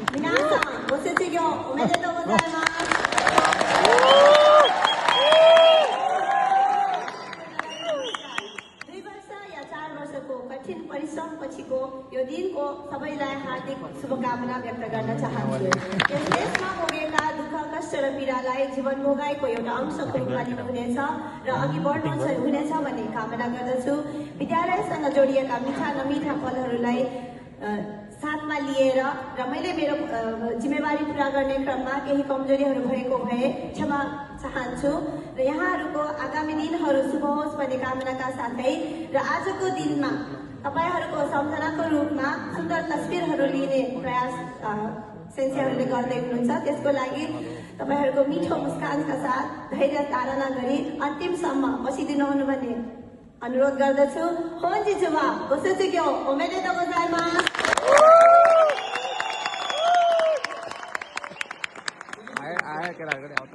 皆さん、ご卒業おめでとうございます。कठिन परिश्रम पछिको यो दिनको सबैलाई हार्दिक शुभकामना व्यक्त गर्न चाहन्छु। यस देशमा भोगेका दुःख कष्ट र पीडालाई जीवन भोगाइको एउटा अंशको रूपमा लिनुहुनेछ र अघि बढ्नु हुनेछ भन्ने कामना गर्दछु। विद्यालयसँग जोडिएका मिठा नमिठा पलहरूलाई साथमा लिएर र मैले मेरो जिम्मेवारी पूरा गर्ने क्रममा केही कमजोरीहरू भएको भए क्षमा चाहन्छु र यहाँहरूको आगामी दिनहरू शुभ होस् भन्ने कामनाका साथै र आजको दिनमा तपाईहरुको सम्झनाको रूपमा सुन्दर तस्बिरहरू लिने प्रयास सेन्सेहरूले गर्दै हुनुहुन्छ। त्यसको लागि तपाईहरुको मिठो मुस्कानका साथ धैर्य धारणा गरी अन्तिमसम्म बसिदिनुहुनु भन्ने अनुरोध गर्दछु। होन्जिजुवा गोसुजुग्यो ओमेदेतो गोजाइमासु। आया केटाहरुको आउँछ